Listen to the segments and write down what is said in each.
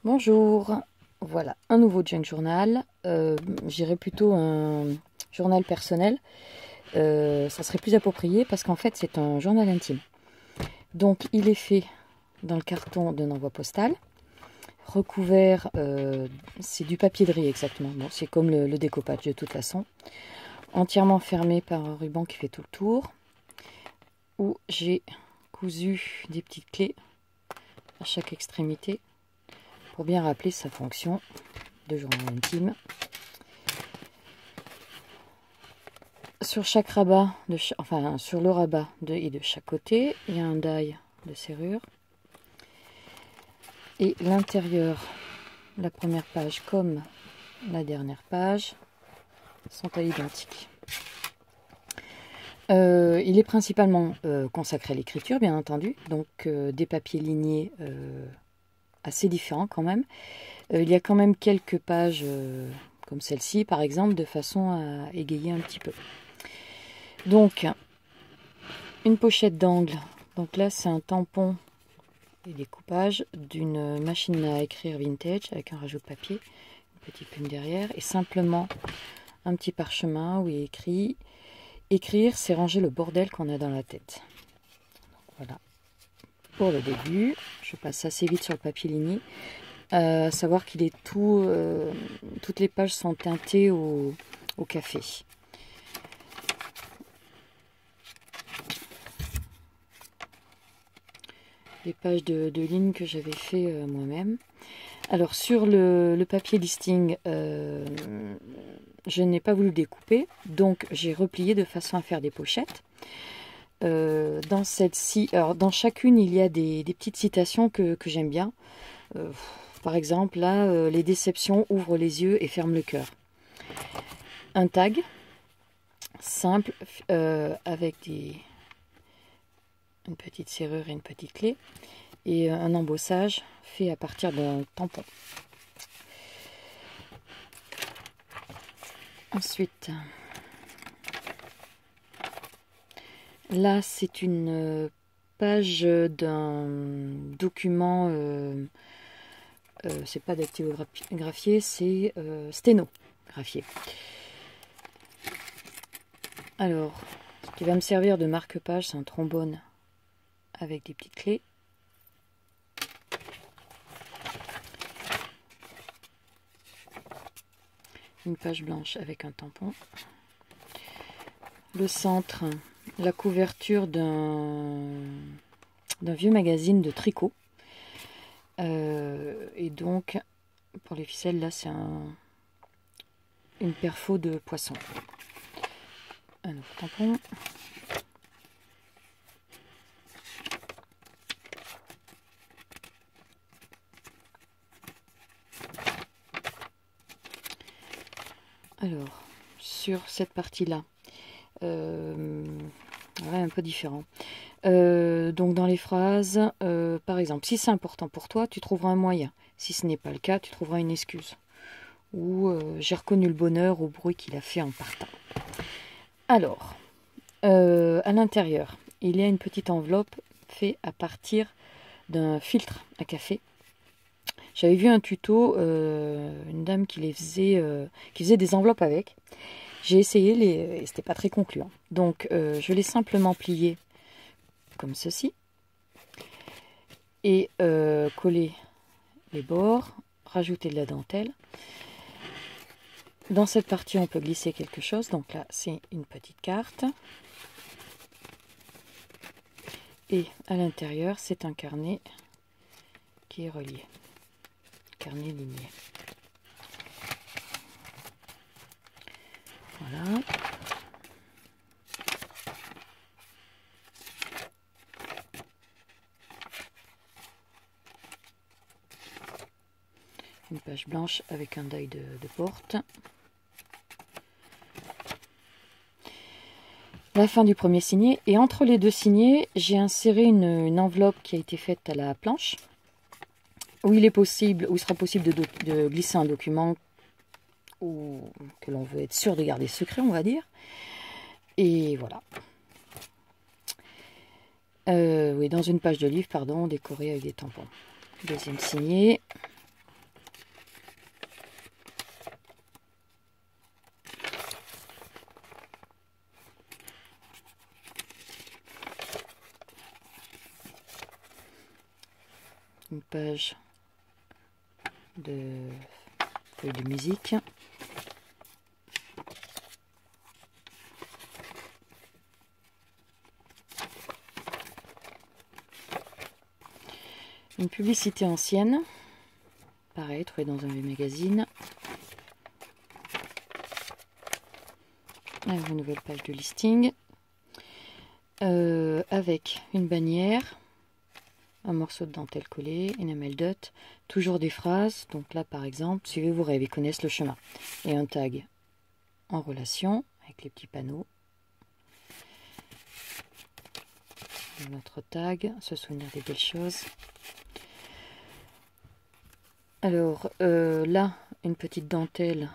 Bonjour, voilà un nouveau junk journal, j'irais plutôt un journal personnel, ça serait plus approprié parce qu'en fait c'est un journal intime. Donc il est fait dans le carton d'un envoi postal, recouvert, c'est du papier de riz exactement, bon, c'est comme le découpage de toute façon, entièrement fermé par un ruban qui fait tout le tour, où j'ai cousu des petites clés à chaque extrémité, pour bien rappeler sa fonction de journal intime. Sur chaque rabat, sur le rabat et de chaque côté, il y a un die de serrure. Et l'intérieur, la première page comme la dernière page, sont à l'identique. Il est principalement consacré à l'écriture, bien entendu, donc des papiers lignés assez différents quand même. Il y a quand même quelques pages comme celle-ci, par exemple, de façon à égayer un petit peu. Donc, une pochette d'angle. Donc là, c'est un tampon et découpage d'une machine à écrire vintage avec un rajout de papier, une petite plume derrière et simplement un petit parchemin où il est écrit « Écrire, c'est ranger le bordel qu'on a dans la tête ». Voilà pour le début. Je passe assez vite sur le papier ligné. À savoir qu'il est toutes les pages sont teintées au café. Les pages de ligne que j'avais fait moi-même. Alors sur le papier listing, je n'ai pas voulu découper, donc j'ai replié de façon à faire des pochettes. Dans celle-ci, alors dans chacune il y a des petites citations que j'aime bien. Par exemple là, les déceptions ouvrent les yeux et ferment le cœur. Un tag simple avec une petite serrure et une petite clé et un embossage fait à partir d'un tampon. Ensuite, là c'est une page d'un document, c'est pas dactylographié, c'est sténographié. Alors, ce qui va me servir de marque-page, c'est un trombone avec des petites clés. Une page blanche avec un tampon. Le centre, la couverture d'un vieux magazine de tricot. Et donc, pour les ficelles, là, c'est une perfo de poisson. Un autre tampon. Alors, sur cette partie-là, un peu différent. Donc dans les phrases, par exemple, si c'est important pour toi, tu trouveras un moyen. Si ce n'est pas le cas, tu trouveras une excuse. Ou j'ai reconnu le bonheur au bruit qu'il a fait en partant. Alors, à l'intérieur, il y a une petite enveloppe faite à partir d'un filtre à café. J'avais vu un tuto, une dame qui faisait des enveloppes avec. J'ai essayé, et c'était pas très concluant. Donc, je l'ai simplement plié comme ceci. Et coller les bords, rajouter de la dentelle. Dans cette partie, on peut glisser quelque chose. Donc là, c'est une petite carte. Et à l'intérieur, c'est un carnet qui est relié. Carnet ligné. Voilà. Une page blanche avec un die de porte. La fin du premier signet. Et entre les deux signets, j'ai inséré une enveloppe qui a été faite à la planche, où il sera possible de glisser un document que l'on veut être sûr de garder secret, on va dire. Et voilà. Oui, dans une page de livre, pardon, décorée avec des tampons. Deuxième signet. collage de feuilles de musique. Une publicité ancienne, pareil, trouvée dans un vieux magazine. Une nouvelle page de listing. Avec une bannière, un morceau de dentelle collé, enamel dot, toujours des phrases. Donc là, par exemple, suivez vos rêves, ils connaissent le chemin. Et un tag en relation avec les petits panneaux. Notre tag, se souvenir des belles choses. Alors là, une petite dentelle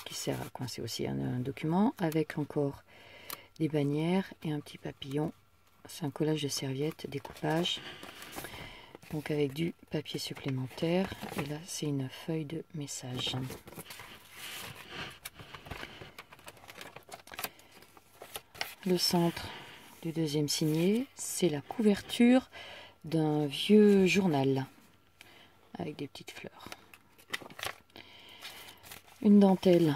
qui sert à coincer aussi un document, avec encore des bannières et un petit papillon. C'est un collage de serviettes, découpage, donc avec du papier supplémentaire. Et là, c'est une feuille de message. Le centre du deuxième signet, c'est la couverture d'un vieux journal avec des petites fleurs. Une dentelle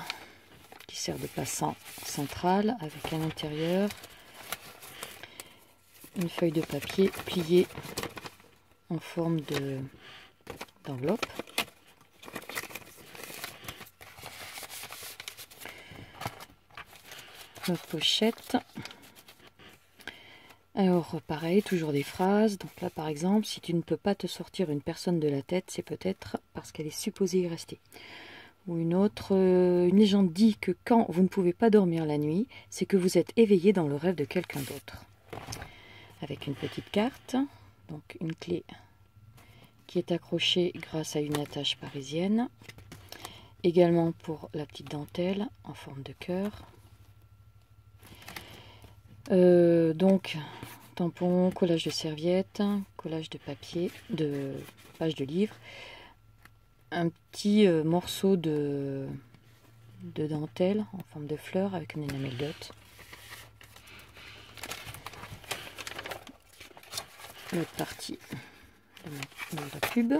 qui sert de passant central avec à l'intérieur une feuille de papier pliée en forme d'enveloppe. Notre pochette. Alors pareil, toujours des phrases. Donc là par exemple, si tu ne peux pas te sortir une personne de la tête, c'est peut-être parce qu'elle est supposée y rester. Ou une autre, une légende dit que quand vous ne pouvez pas dormir la nuit, c'est que vous êtes éveillé dans le rêve de quelqu'un d'autre. Avec une petite carte, donc une clé qui est accrochée grâce à une attache parisienne. Également pour la petite dentelle en forme de cœur. Donc tampon, collage de serviettes, collage de papier, de pages de livres, un petit morceau de dentelle en forme de fleur avec une enamel dot. L'autre partie de la pub.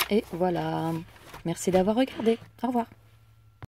Et voilà. Merci d'avoir regardé. Au revoir.